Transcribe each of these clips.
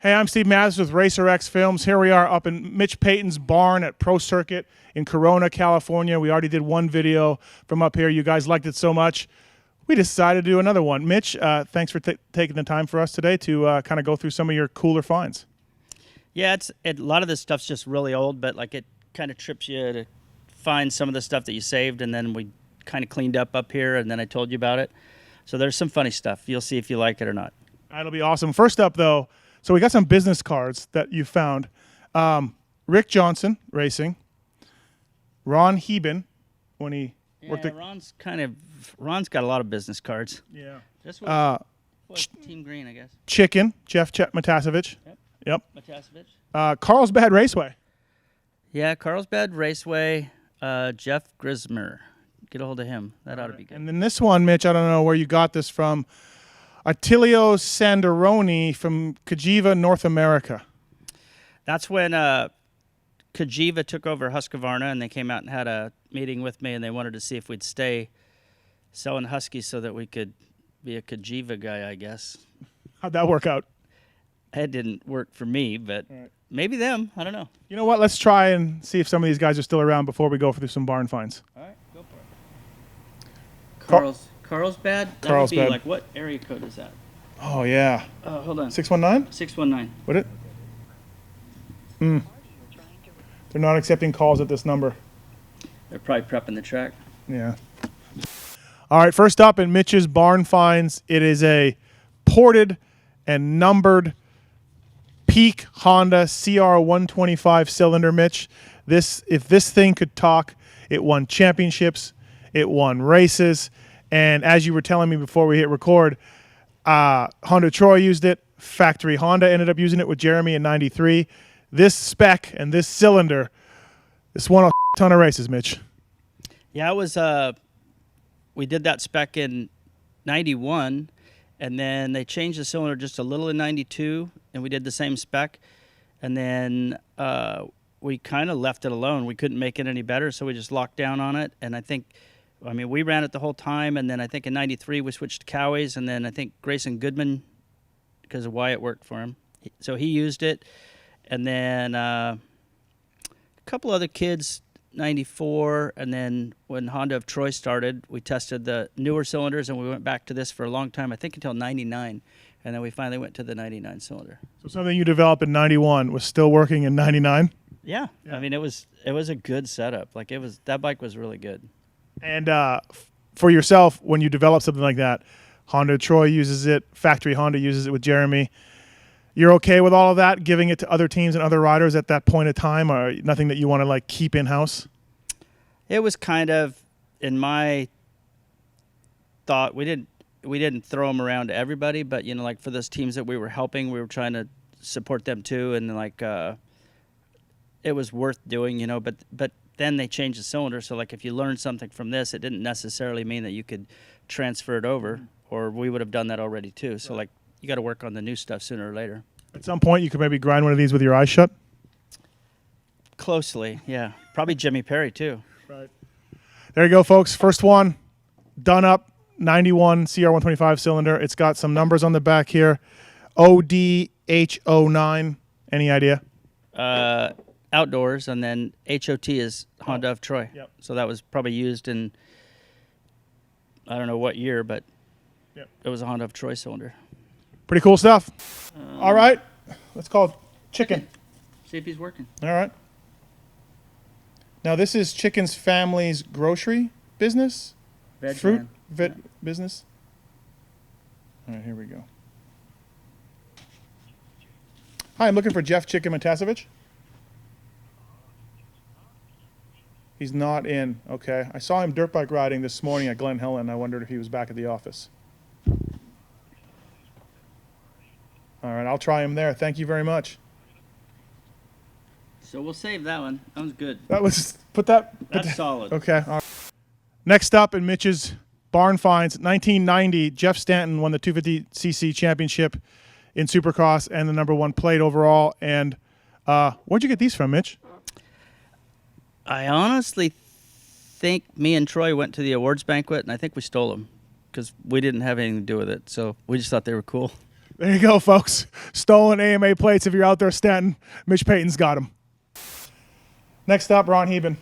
Hey, I'm Steve Matthes with Racer X Films. Here we are up in Mitch Payton's barn at Pro Circuit in Corona, California. We already did one video from up here. You guys liked it so much, we decided to do another one. Mitch, thanks for taking the time for us today to kind of go through some of your cooler finds. Yeah, a lot of this stuff's just really old, but like it kind of trips you to find some of the stuff that you saved, and then we kind of cleaned up here, and then I told you about it. So there's some funny stuff. You'll see if you like it or not. That'll be awesome. First up, though, so we got some business cards that you found. Rick Johnson Racing, Ron Heben, when he worked at... Ron's got a lot of business cards. Yeah. This was Team Green, I guess. Chicken, Jeff Matasevich. Yep. Matasevich. Carlsbad Raceway. Yeah, Carlsbad Raceway, Jeff Grismer. Get a hold of him. That ought to be good. And then this one, Mitch, I don't know where you got this from. Attilio Sanderoni from Cagiva, North America. That's when Cagiva took over Husqvarna, and they came out and had a meeting with me, and they wanted to see if we'd stay selling Huskies so that we could be a Cagiva guy, I guess. How'd that work out? It didn't work for me, but maybe them. I don't know. You know what? Let's try and see if some of these guys are still around before we go through some barn finds. All right, go for it. Carlsbad? That would be like, what area code is that? Oh, yeah. Hold on. 619? 619. Would it? They're not accepting calls at this number. They're probably prepping the track. Yeah. All right, first up in Mitch's barn finds, it is a ported and numbered Peak Honda CR125 cylinder, Mitch. If this thing could talk, it won championships, it won races, and as you were telling me before we hit record, Honda Troy used it. Factory Honda ended up using it with Jeremy in '93. This spec and this cylinder, this won a ton of races, Mitch. Yeah, it was. We did that spec in '91, and then they changed the cylinder just a little in '92, and we did the same spec, and then we kind of left it alone. We couldn't make it any better, so we just locked down on it. And we ran it the whole time, and then I think in '93 we switched to Cowies, and then I think Grayson Goodman, because of Wyatt worked for him, so he used it, and then a couple other kids. 94, and then when Honda of Troy started, we tested the newer cylinders, and we went back to this for a long time, I think until 99, and then we finally went to the 99 cylinder. So something you developed in 91 was still working in 99? Yeah. I mean, it was a good setup. Like, that bike was really good. And for yourself, when you develop something like that, Honda Troy uses it, Factory Honda uses it with Jeremy. You're okay with all of that, giving it to other teams and other riders at that point of time, or nothing that you want to like keep in-house? It was kind of, in my thought, we didn't throw them around to everybody, but like for those teams that we were helping, we were trying to support them too, and like it was worth doing, but then they changed the cylinder, so like if you learned something from this, it didn't necessarily mean that you could transfer it over, or we would have done that already too. So like, you got to work on the new stuff sooner or later. At some point, you could maybe grind one of these with your eyes shut? Closely, yeah. Probably Jimmy Perry, too. Right. There you go, folks. First one, done up, 91 CR125 cylinder. It's got some numbers on the back here. ODH09. Any idea? Outdoors, and then HOT is Honda of Troy. Yep. So that was probably used in, I don't know what year, but it was a Honda of Troy cylinder. Pretty cool stuff. All right. Let's call it Chicken. See if he's working. All right. Now, this is Chicken's family's grocery business? Fruit business? All right, here we go. Hi, I'm looking for Jeff Chicken Matasevich. He's not in. Okay. I saw him dirt bike riding this morning at Glen Helen. I wondered if he was back at the office. All right, I'll try him there. Thank you very much. So we'll save that one. That was good. That's solid. Okay. All right. Next up in Mitch's barn finds, 1990, Jeff Stanton won the 250cc championship in Supercross and the #1 plate overall. And where'd you get these from, Mitch? I honestly think me and Troy went to the awards banquet, and I think we stole them because we didn't have anything to do with it. So we just thought they were cool. There you go, folks. Stolen AMA plates. If you're out there, Stanton, Mitch Payton's got them. Next up, Ron Heben.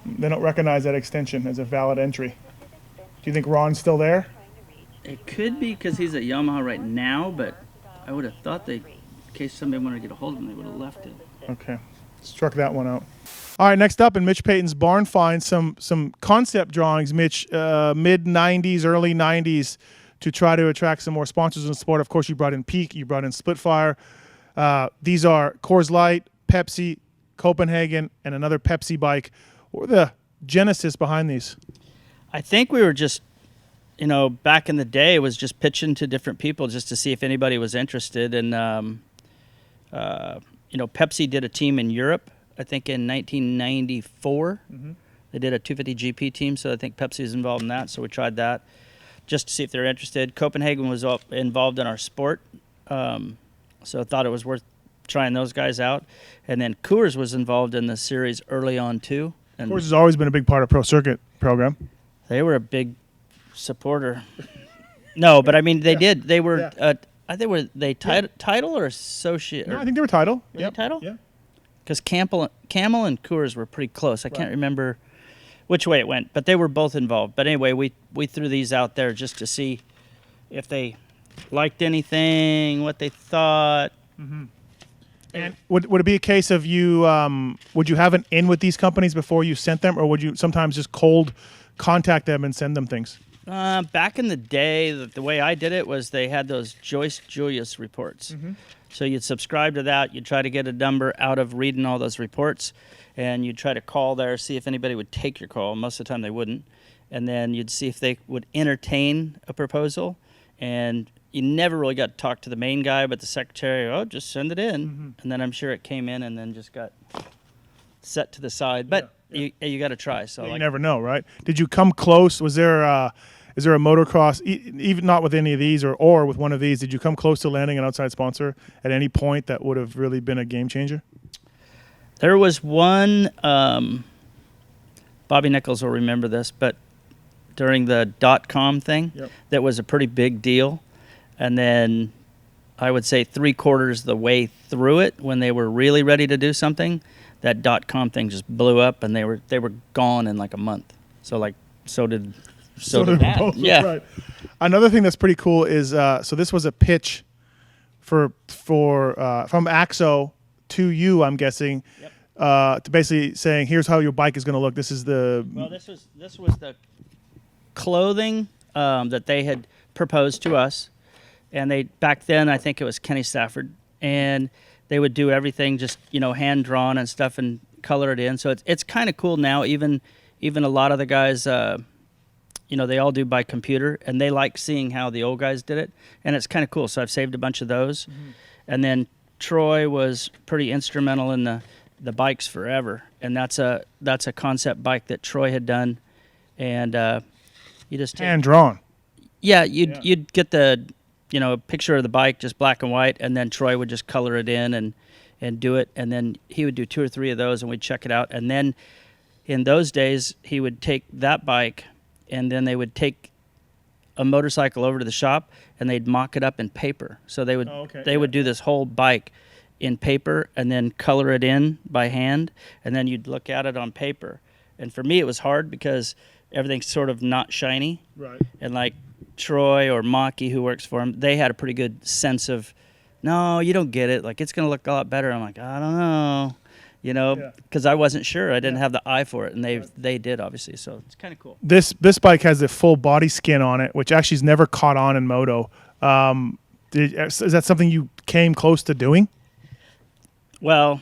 They don't recognize that extension as a valid entry. Do you think Ron's still there? It could be because he's at Yamaha right now, but I would have thought in case somebody wanted to get a hold of him, they would have left it. Okay. Struck that one out. All right, next up in Mitch Payton's barn find, some concept drawings, Mitch, mid-90s, early 90s, to try to attract some more sponsors in the sport. Of course, you brought in Peak, you brought in Splitfire. These are Coors Light, Pepsi, Copenhagen, and another Pepsi bike. What were the genesis behind these? I think we were just, back in the day, it was just pitching to different people just to see if anybody was interested. And, Pepsi did a team in Europe, I think in 1994. Mm-hmm. They did a 250 GP team, so I think Pepsi was involved in that. So we tried that just to see if they're interested. Copenhagen was involved in our sport, so I thought it was worth trying those guys out. And then Coors was involved in the series early on, too. And Coors has always been a big part of Pro Circuit program. They were a big supporter. No, but I mean, they did. They were, I think title or associate? No, I think they were title. Were they title? Yeah. Because Camel and Coors were pretty close. I can't remember which way it went, but they were both involved. But anyway, we threw these out there just to see if they liked anything, what they thought. Mm-hmm. And would it be a case of you, would you have an in with these companies before you sent them, or would you sometimes just cold contact them and send them things? Back in the day, the way I did it was they had those Joyce Julius reports. Mm-hmm. So you'd subscribe to that. You'd try to get a number out of reading all those reports, and you'd try to call there, see if anybody would take your call. Most of the time they wouldn't. And then you'd see if they would entertain a proposal, and you never really got to talk to the main guy, but the secretary, just send it in. Mm-hmm. And then I'm sure it came in and then just got set to the side. But you got to try. So you never know, right? Did you come close? Was there is there a motocross, even not with any of these or with one of these, did you come close to landing an outside sponsor at any point that would have really been a game changer? There was one, Bobby Nichols will remember this, but during the .com thing, that was a pretty big deal. And then I would say 3/4 the way through it, when they were really ready to do something, that .com thing just blew up, and they were gone in like a month. So did that. Both, yeah. Right. Another thing that's pretty cool is so this was a pitch for from AXO to you, I'm guessing, to basically saying, here's how your bike is going to look. This was the clothing that they had proposed to us. And back then, I think it was Kenny Stafford, and they would do everything just, hand drawn and stuff and color it in. So it's kind of cool now. Even a lot of the guys, they all do by computer, and they like seeing how the old guys did it, and it's kind of cool. So I've saved a bunch of those. Mm-hmm. And then Troy was pretty instrumental in the bikes forever, and that's a concept bike that Troy had done, and you just hand drawn. Yeah, you'd get the picture of the bike, just black and white, and then Troy would just color it in and do it, and then he would do 2 or 3 of those, and we'd check it out. And then in those days, he would take that bike, and then they would take a motorcycle over to the shop, and they'd mock it up in paper. So they would do this whole bike in paper, and then color it in by hand, and then you'd look at it on paper. And for me, it was hard because everything's sort of not shiny, right? And like Troy or Maki, who works for him, they had a pretty good sense of, no, you don't get it. Like, it's going to look a lot better. I'm like, I don't know, because I wasn't sure. I didn't have the eye for it, and they did, obviously. So it's kind of cool. This bike has the full body skin on it, which actually has never caught on in moto. Is that something you came close to doing? Well,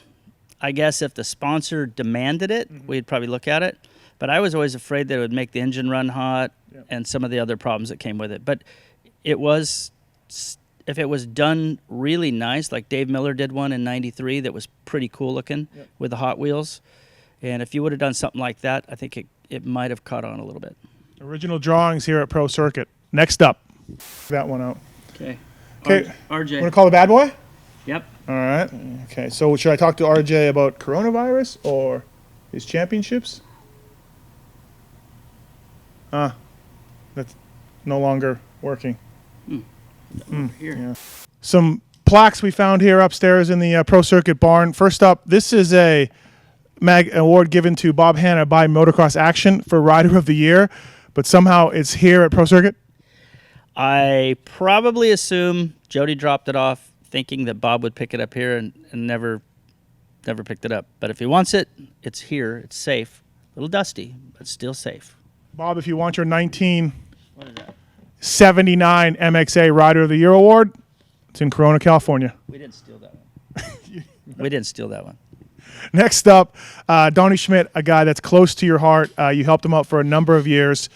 I guess if the sponsor demanded it, we'd probably look at it. But I was always afraid that it would make the engine run hot and some of the other problems that came with it. But if it was done really nice, like Dave Miller did one in '93 that was pretty cool looking with the Hot Wheels. And if you would have done something like that, I think it might have caught on a little bit. Original drawings here at Pro Circuit. Next up, that one out. Okay. RJ. You want to call the bad boy? Yep. All right. Okay. So should I talk to RJ about coronavirus or his championships? That's no longer working. Here. Yeah. Some plaques we found here upstairs in the Pro Circuit barn. First up, this is a award given to Bob Hanna by Motocross Action for Rider of the Year, but somehow it's here at Pro Circuit. I probably assume Jody dropped it off thinking that Bob would pick it up here and never picked it up. But if he wants it, it's here. It's safe. A little dusty, but still safe. Bob, if you want your 1979 What is that? MXA Rider of the Year award, it's in Corona, California. We didn't steal that one. We didn't steal that one. Next up, Donnie Schmidt, a guy that's close to your heart. You helped him out for a number of years.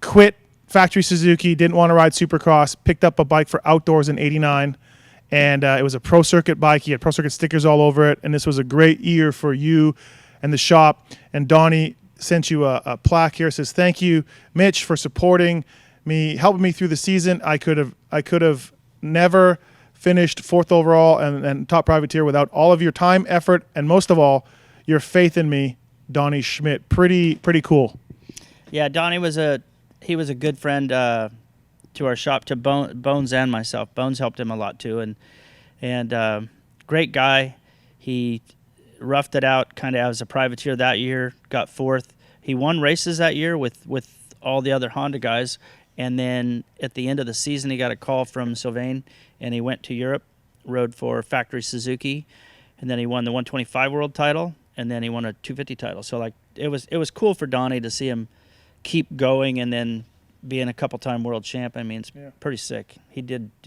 Quit factory Suzuki, didn't want to ride Supercross, picked up a bike for outdoors in '89, and it was a Pro Circuit bike. He had Pro Circuit stickers all over it, and this was a great year for you and the shop. And Donnie sent you a plaque here. It says, "Thank you, Mitch, for supporting me, helping me through the season. I could have never finished 4th overall and top privateer without all of your time, effort, and most of all, your faith in me, Donnie Schmidt." Pretty cool. Yeah, Donnie was a good friend to our shop, to Bones and myself. Bones helped him a lot too, and great guy. He roughed it out kind of as a privateer that year, got 4th. He won races that year with all the other Honda guys, and then at the end of the season, he got a call from Sylvain, and he went to Europe, rode for factory Suzuki, and then he won the 125 world title, and then he won a 250 title. So like it was cool for Donnie to see him keep going and then being a couple-time world champ. I mean, it's pretty sick. He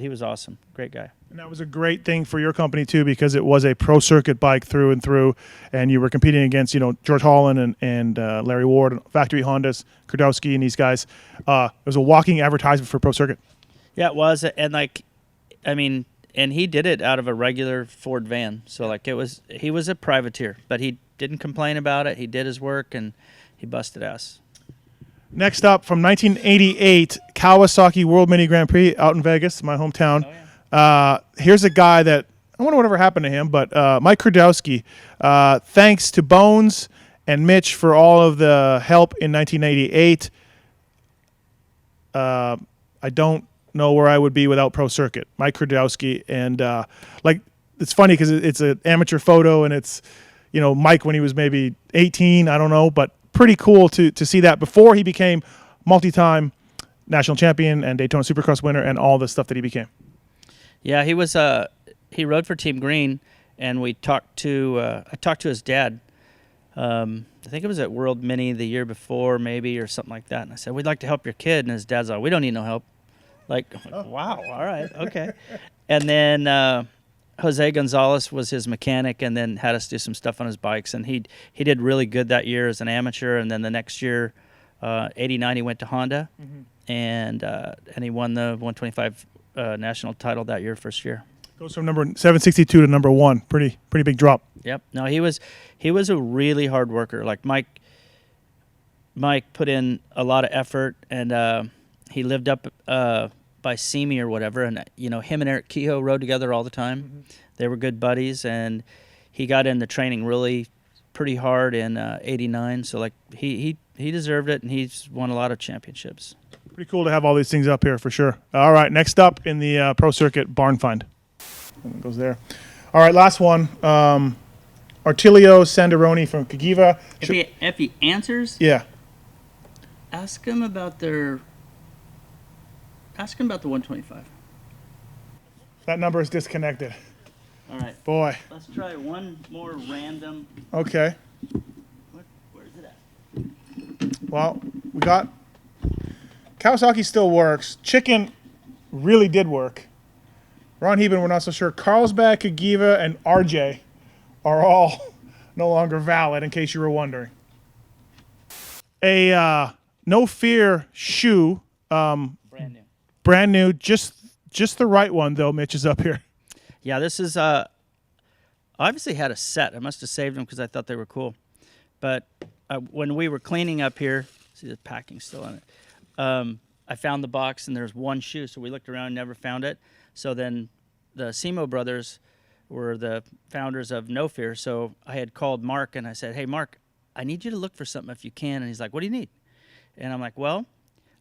was awesome. Great guy. And that was a great thing for your company too, because it was a Pro Circuit bike through and through, and you were competing against George Holland and Larry Ward, factory Hondas, Kurdowski, and these guys. It was a walking advertisement for Pro Circuit. Yeah, it was, and and he did it out of a regular Ford van. So he was a privateer, but he didn't complain about it. He did his work and he busted ass. Next up, from 1988, Kawasaki World Mini Grand Prix out in Vegas, my hometown. Oh, yeah. Here's a guy that, I wonder whatever happened to him, but Mike Kurdowski, thanks to Bones and Mitch for all of the help in 1988. I don't know where I would be without Pro Circuit. Mike Kurdowski, and it's funny because it's an amateur photo, and it's Mike when he was maybe 18, I don't know, but pretty cool to see that before he became multi-time national champion and Daytona Supercross winner and all the stuff that he became. Yeah, he was. He rode for Team Green, and I talked to his dad. I think it was at World Mini the year before, maybe, or something like that. And I said, "We'd like to help your kid," and his dad's like, "We don't need no help." Wow, all right, okay. And then Jose Gonzalez was his mechanic, and then had us do some stuff on his bikes, and he did really good that year as an amateur. And then the next year, '89, he went to Honda, and he won the 125 national title that year, first year. Goes from number 762 to number 1. Pretty big drop. Yep. No, he was a really hard worker. Like Mike put in a lot of effort, and he lived up by Simi or whatever, and him and Eric Kehoe rode together all the time. Mm-hmm. They were good buddies, and he got into training really pretty hard in '89. So he deserved it, and he's won a lot of championships. Pretty cool to have all these things up here for sure. All right, next up in the Pro Circuit barn find. It goes there. All right, last one. Artilio Sanderoni from Cagiva. If he answers, yeah, ask him about the 125. That number is disconnected. All right. Boy. Let's try one more random. Okay. Where's it at? Well, we got Kawasaki still works. Chicken really did work. Ron Heben, we're not so sure. Carlsbad, Cagiva, and RJ are all no longer valid, in case you were wondering. A No Fear shoe. Brand new. Just the right one, though. Mitch is up here. Yeah, this is I obviously had a set. I must have saved them because I thought they were cool. But when we were cleaning up here, see the packing still on it. I found the box, and there's one shoe, so we looked around and never found it. So then the Simo brothers were the founders of No Fear. So I had called Mark, and I said, "Hey, Mark, I need you to look for something if you can." And he's like, "What do you need?" And I'm like, "Well,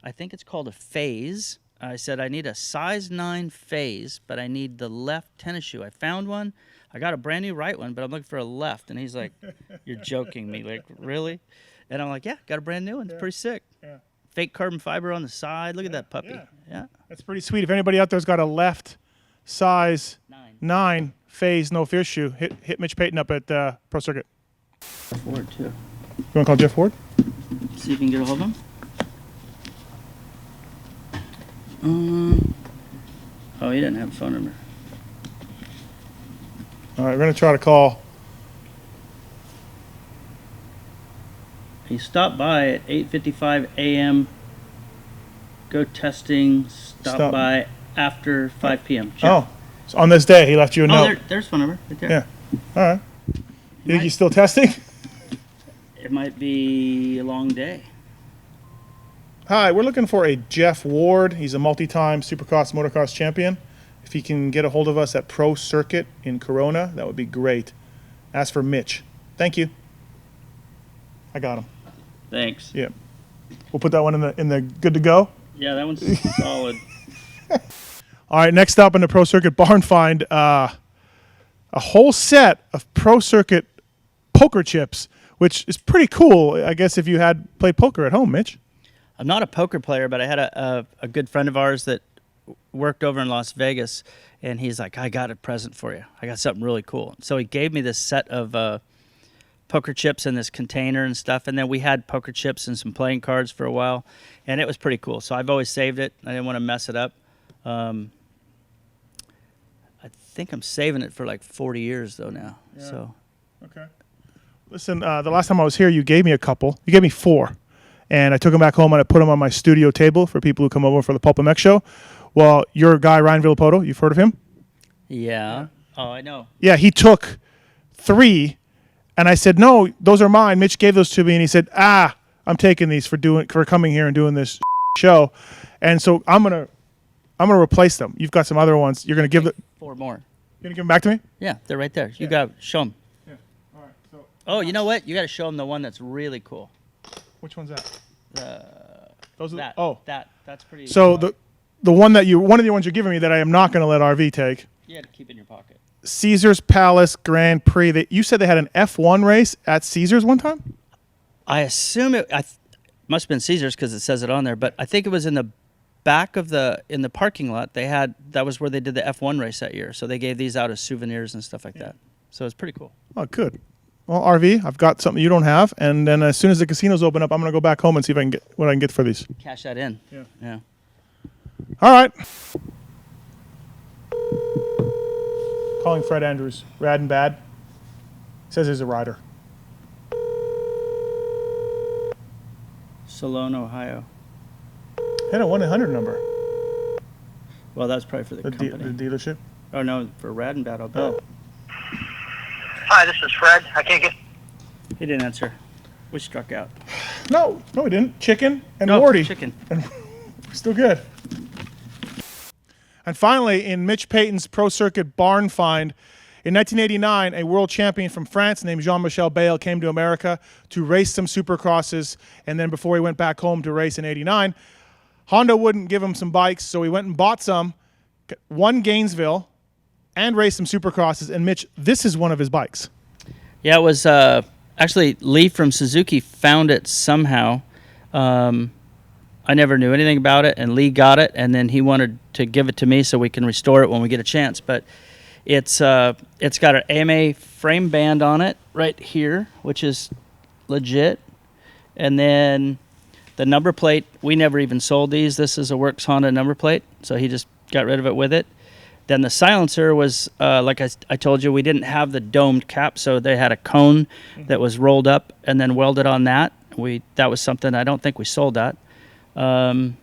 I think it's called a phase. I said, I need a size 9 phase, but I need the left tennis shoe. I found one. I got a brand new right one, but I'm looking for a left. And he's like, you're joking me. Like, really? And I'm like, yeah, got a brand new one. It's pretty sick. Yeah. Fake carbon fiber on the side. Look at that puppy. Yeah. That's pretty sweet. If anybody out there's got a left size 9 phase no fear shoe, hit Mitch Payton up at Pro Circuit. Ford, too. You want to call Jeff Ford? See if you can get a hold of him. Oh, he didn't have a phone number. All right, we're going to try to call. He stopped by at 8:55 a.m. Go testing. Stop by after 5 p.m. Check. Oh, so on this day he left you a note. There's phone number right there. Yeah. All right. You think he's still testing? It might be a long day. Hi, we're looking for a Jeff Ward. He's a multi-time Supercross motocross champion. If he can get a hold of us at Pro Circuit in Corona, that would be great. Ask for Mitch. Thank you. I got him. Thanks. Yeah. We'll put that one in the good to go. Yeah, that one's solid. All right, next up in the Pro Circuit barn find, a whole set of Pro Circuit poker chips, which is pretty cool, I guess, if you had played poker at home, Mitch. I'm not a poker player, but I had a good friend of ours that worked over in Las Vegas, and he's like, I got a present for you. I got something really cool. So he gave me this set of poker chips in this container and stuff, and then we had poker chips and some playing cards for a while, and it was pretty cool. So I've always saved it. I didn't want to mess it up. I think I'm saving it for like 40 years, though, now. Yeah. So. Okay. Listen, the last time I was here, you gave me a couple. You gave me 4. And I took them back home and I put them on my studio table for people who come over for the Pulp MX show. Well, your guy, Ryan Villapoto, you've heard of him? Yeah. Oh, I know. Yeah, he took 3, and I said, no, those are mine. Mitch gave those to me, and he said, I'm taking these for coming here and doing this show. And so I'm gonna replace them. You've got some other ones. You're gonna give 4 more. You're gonna give them back to me? Yeah, they're right there. You got show them. Yeah. All right. So. Oh, you know what? You got to show them the one that's really cool. Which one's that? Those are that's pretty. So the one that one of the ones you're giving me that I am not going to let RV take. You had to keep in your pocket. Caesars Palace Grand Prix. You said they had an F1 race at Caesars one time? I assume it must have been Caesars because it says it on there, but I think it was in the back of in the parking lot. That was where they did the F1 race that year. So they gave these out as souvenirs and stuff like that. So it's pretty cool. Oh, good. Well, RV, I've got something you don't have, and then as soon as the casinos open up, I'm going to go back home and see if I can get what I can get for these. Cash that in. Yeah. All right. Calling Fred Andrews. Rad and bad. Says he's a rider. Salone, Ohio. Had a 1-800 number. Well, that's probably for the company. The dealership? Oh, no, for Rad and bad, I'll bet. Oh. Hi, this is Fred. I can't get... He didn't answer. We struck out. No, we didn't. Chicken and Wardy. Chicken. And we're still good. And finally, in Mitch Payton's Pro Circuit barn find, in 1989, a world champion from France named Jean-Michel Bayle came to America to race some Supercrosses, and then before he went back home to race in 89, Honda wouldn't give him some bikes, so he went and bought some, won Gainesville, and raced some Supercrosses. And Mitch, this is one of his bikes. Yeah, it was actually Lee from Suzuki found it somehow. I never knew anything about it, and Lee got it, and then he wanted to give it to me so we can restore it when we get a chance. But it's got an AMA frame band on it right here, which is legit. And then the number plate, we never even sold these. This is a Works Honda number plate, so he just got rid of it with it. Then the silencer was, like I told you, we didn't have the domed cap, so they had a cone that was rolled up and then welded on that. That was something, I don't think we sold that. The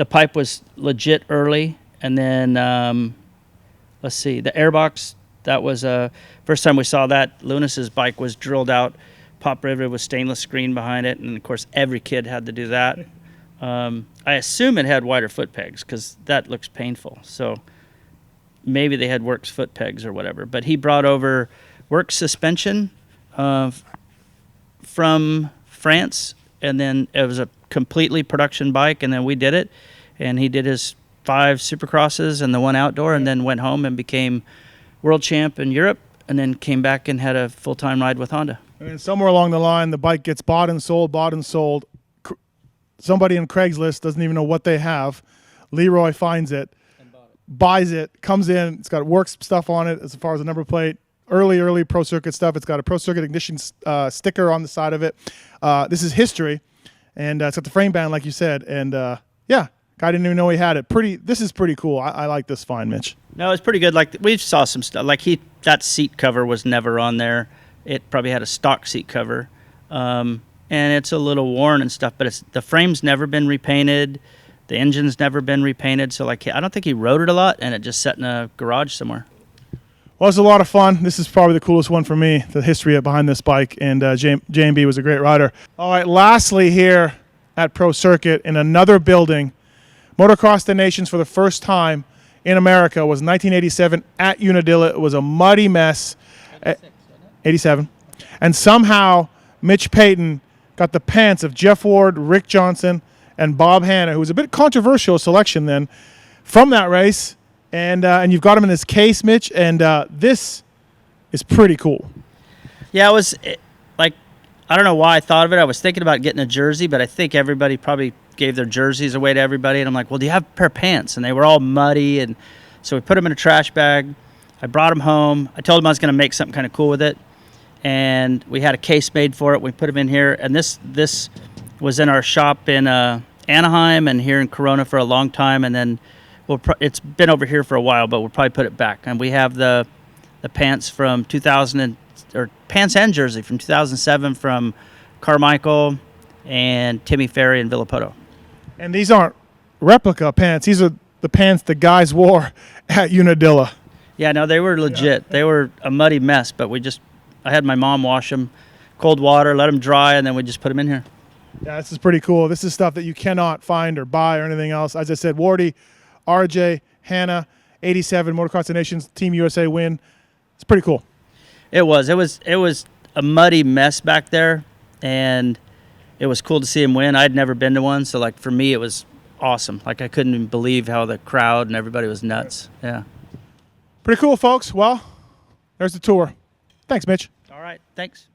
pipe was legit early, and then, let's see, the airbox, that was, first time we saw that, Lunas's bike was drilled out, pop riveted with stainless screen behind it, and of course every kid had to do that. I assume it had wider foot pegs because that looks painful. So maybe they had Works foot pegs or whatever. But he brought over Works suspension from France, and then it was a completely production bike, and then we did it, and he did his 5 Supercrosses and the 1 outdoor, and then went home and became world champ in Europe, and then came back and had a full-time ride with Honda. And then somewhere along the line, the bike gets bought and sold, Somebody in Craigslist doesn't even know what they have. Leroy finds it, buys it, comes in. It's got works stuff on it as far as the number plate. Early Pro Circuit stuff. It's got a Pro Circuit ignition sticker on the side of it. This is history, and it's got the frame band, like you said. And yeah, guy didn't even know he had it. This is pretty cool. I like this find, Mitch. No, it's pretty good. Like we saw some stuff. Like that seat cover was never on there. It probably had a stock seat cover, and it's a little worn and stuff. But the frame's never been repainted. The engine's never been repainted. So like I don't think he rode it a lot, and it just sat in a garage somewhere. Well, it's a lot of fun. This is probably the coolest one for me, the history behind this bike, and J&B was a great rider. All right, lastly here at Pro Circuit in another building, Motocross the Nations for the first time in America was 1987 at Unadilla. It was a muddy mess. 87. And somehow Mitch Payton got the pants of Jeff Ward, Rick Johnson, and Bob Hanna, who was a bit controversial selection then, from that race. And you've got him in this case, Mitch, and this is pretty cool. Yeah, like, I don't know why I thought of it. I was thinking about getting a jersey, but I think everybody probably gave their jerseys away to everybody. And I'm like, well, do you have a pair of pants? And they were all muddy. And so we put them in a trash bag. I brought them home. I told him I was going to make something kind of cool with it. And we had a case made for it. We put them in here. And this was in our shop in Anaheim and here in Corona for a long time. And then it's been over here for a while, but we'll probably put it back. And we have the pants from 2000 or pants and jersey from 2007 from Carmichael and Timmy Ferry and Villapoto. And these aren't replica pants. These are the pants the guys wore at Unadilla. Yeah, no, they were legit. Yeah. They were a muddy mess, but I had my mom wash them, cold water, let them dry, and then we just put them in here. Yeah, this is pretty cool. This is stuff that you cannot find or buy or anything else. As I said, Wardy, RJ, Hanna, 87, Motocross the Nations, Team USA win. It's pretty cool. It was a muddy mess back there, and it was cool to see him win. I'd never been to one, so like for me it was awesome. Like I couldn't even believe how the crowd and everybody was nuts. Yeah. Pretty cool, folks. Well, there's the tour. Thanks, Mitch. All right, thanks.